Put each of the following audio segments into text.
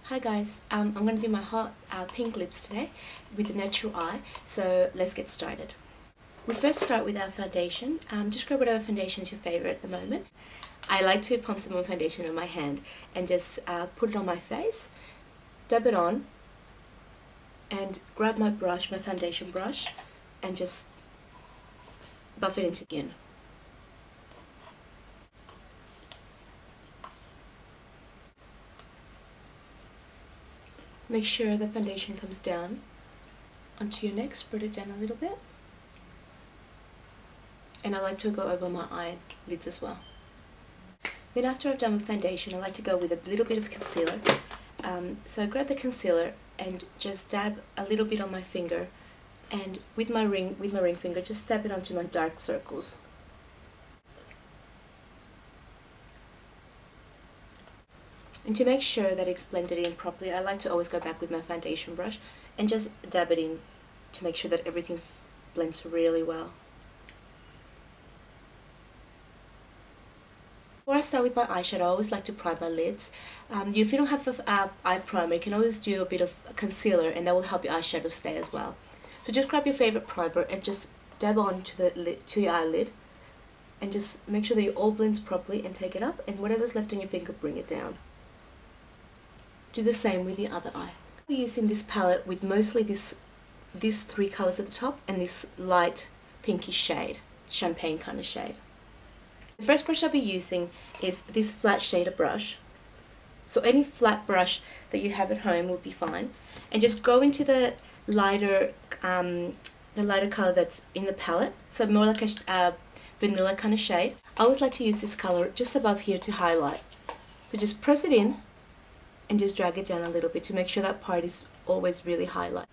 Hi guys, I'm going to do my hot pink lips today with the natural eye, so let's get started. We first start with our foundation. Just grab whatever foundation is your favorite at the moment. I like to pump some more foundation on my hand and just put it on my face, dab it on, and grab my brush, my foundation brush, and just buff it into skin. Make sure the foundation comes down onto your neck, spread it down a little bit. And I like to go over my eyelids as well. Then after I've done my foundation, I like to go with a little bit of concealer. So I grab the concealer and just dab a little bit on my finger, and with my ring finger, just dab it onto my dark circles. And to make sure that it's blended in properly, I like to always go back with my foundation brush and just dab it in to make sure that everything blends really well. Before I start with my eyeshadow, I always like to prime my lids. If you don't have an eye primer, you can always do a bit of concealer, and that will help your eyeshadow stay as well. So just grab your favorite primer and just dab on to your eyelid, and just make sure that it all blends properly, and take it up, and whatever's left on your finger, bring it down. Do the same with the other eye. I'm using this palette with mostly these three colors at the top and this light pinkish shade, champagne kind of shade. The first brush I'll be using is this flat shader brush. So any flat brush that you have at home will be fine. And just go into the lighter color that's in the palette. So more like a vanilla kind of shade. I always like to use this color just above here to highlight. So just press it in and just drag it down a little bit to make sure that part is always really highlighted.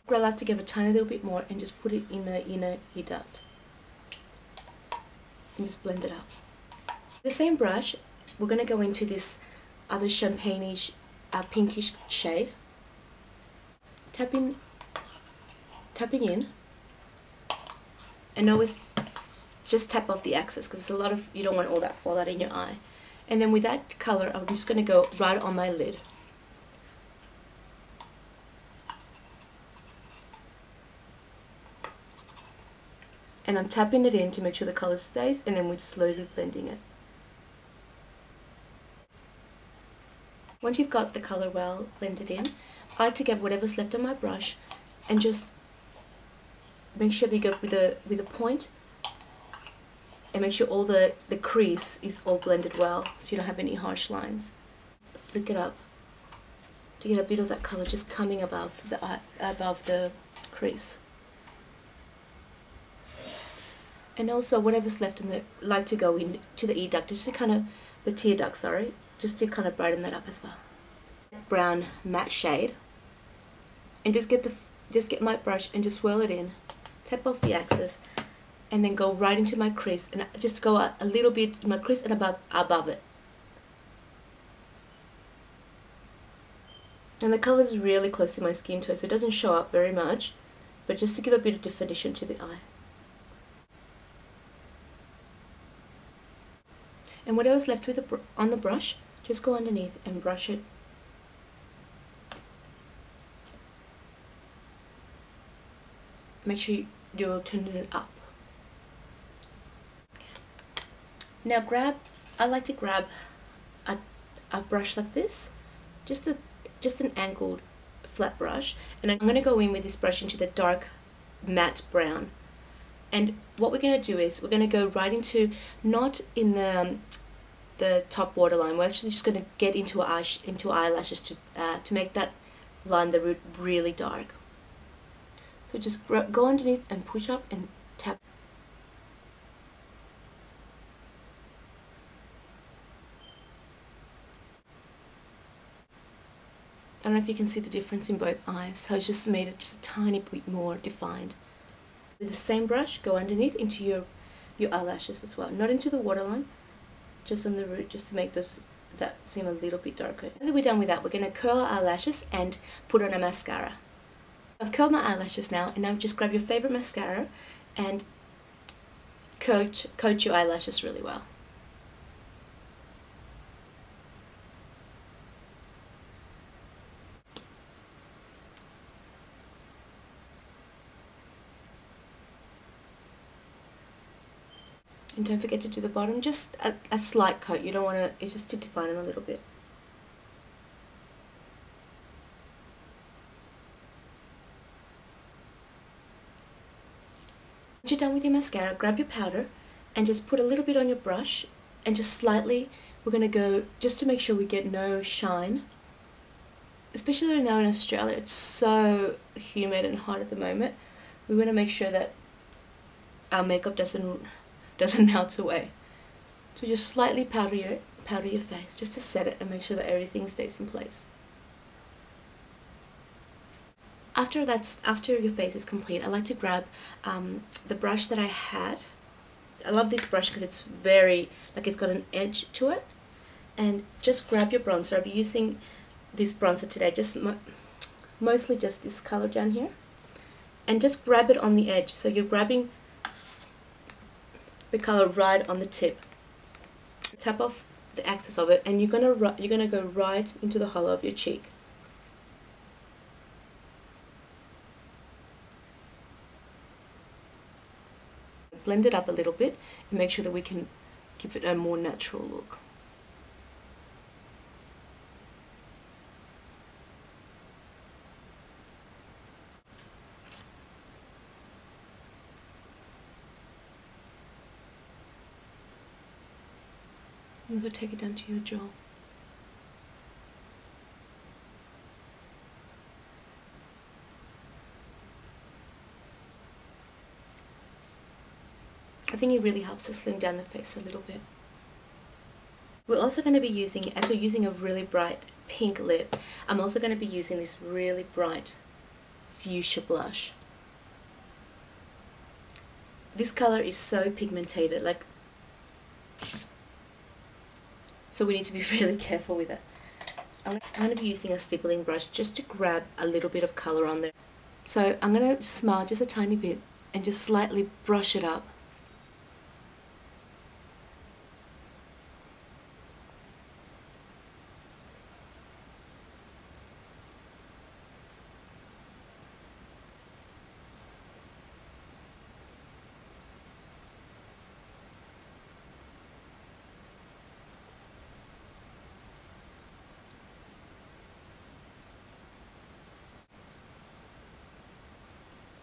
I'll have to give a tiny little bit more and just put it in the inner ear duct. And just blend it out. The same brush, we're going to go into this other champagne-ish, pinkish shade. Tapping in, and always just tap off the excess, because you don't want all that fallout in your eye. And then with that color, I'm just going to go right on my lid. And I'm tapping it in to make sure the color stays, and then we're slowly blending it. Once you've got the color well blended in, I like to get whatever's left on my brush and just make sure that you go with a point, and make sure all the crease is all blended well, so you don't have any harsh lines. Flick it up to get a bit of that color just coming above the crease. And also whatever's left like to go into the ear duct, just to kind of, the tear duct, sorry, just to kind of brighten that up as well. Brown matte shade, and just get my brush and just swirl it in, tap off the excess, and then go right into my crease, and just go a little bit in my crease and above it. And the color is really close to my skin tone, so it doesn't show up very much, but just to give a bit of definition to the eye. And whatever's left on the brush, just go underneath and brush it. Make sure you're turning it up. Now I like to grab a brush like this, just an angled flat brush, and I'm going to go in with this brush into the dark matte brown. And what we're going to do is we're going to go right into, not in the top waterline, we're actually just going to get into eyelashes to make that line the root really dark. So just go underneath and push up and tap. I don't know if you can see the difference in both eyes, so it's just made it just a tiny bit more defined. With the same brush, go underneath into your eyelashes as well, not into the waterline, just on the root, just to make that seem a little bit darker. Now that we're done with that, we're going to curl our eyelashes and put on a mascara. I've curled my eyelashes now, and now just grab your favorite mascara and coat your eyelashes really well. And don't forget to do the bottom, just a slight coat. You don't want to, it's just to define them a little bit. Once you're done with your mascara, grab your powder and just put a little bit on your brush and just slightly, we're going to go, just to make sure we get no shine. Especially now in Australia, it's so humid and hot at the moment. We want to make sure that our makeup doesn't melt away. So just slightly powder your face just to set it and make sure that everything stays in place. After your face is complete, I like to grab the brush that I had. I love this brush because it's very, like, it's got an edge to it. And just grab your bronzer. I'll be using this bronzer today, just mostly just this color down here. And just grab it on the edge. So you're grabbing the color right on the tip. Tap off the excess of it, and you're gonna go right into the hollow of your cheek. Blend it up a little bit and make sure that we can give it a more natural look. Also take it down to your jaw. I think it really helps to slim down the face a little bit. We're also going to be using, as we're using a really bright pink lip, I'm also going to be using this really bright fuchsia blush. This color is so pigmented, like, so we need to be really careful with it. I'm going to be using a stippling brush just to grab a little bit of color on there. So I'm going to smile just a tiny bit and just slightly brush it up.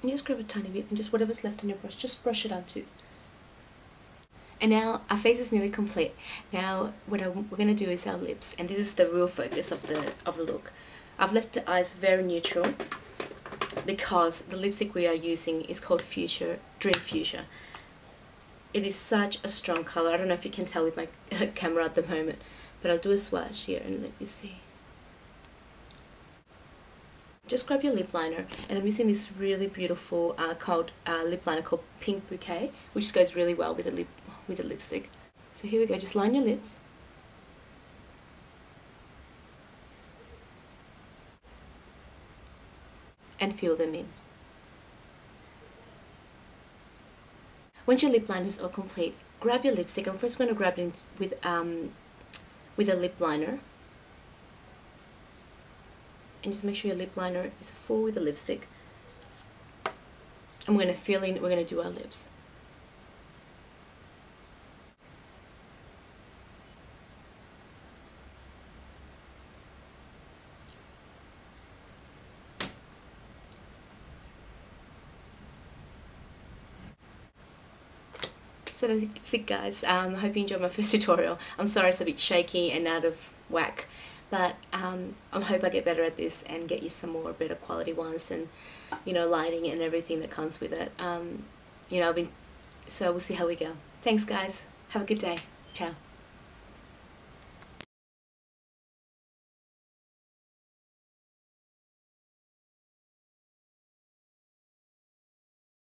And just grab a tiny bit and just whatever's left on your brush, just brush it onto. And now our face is nearly complete. Now what we're going to do is our lips, and this is the real focus of the look. I've left the eyes very neutral because the lipstick we are using is called Fuchsia, Dream Fuchsia. It is such a strong color. I don't know if you can tell with my camera at the moment, but I'll do a swatch here and let you see. Just grab your lip liner, and I'm using this really beautiful lip liner called Pink Bouquet, which goes really well with the lipstick. So here we go, just line your lips. And fill them in. Once your lip liner is all complete, grab your lipstick. I'm first going to grab it with a lip liner. And just make sure your lip liner is full with the lipstick. And we're going to fill in, we're going to do our lips. So that's it, guys. I hope you enjoyed my first tutorial. I'm sorry it's a bit shaky and out of whack, but I hope I get better at this and get you some more better quality ones, and lighting and everything that comes with it. So we'll see how we go. Thanks, guys. Have a good day. Ciao.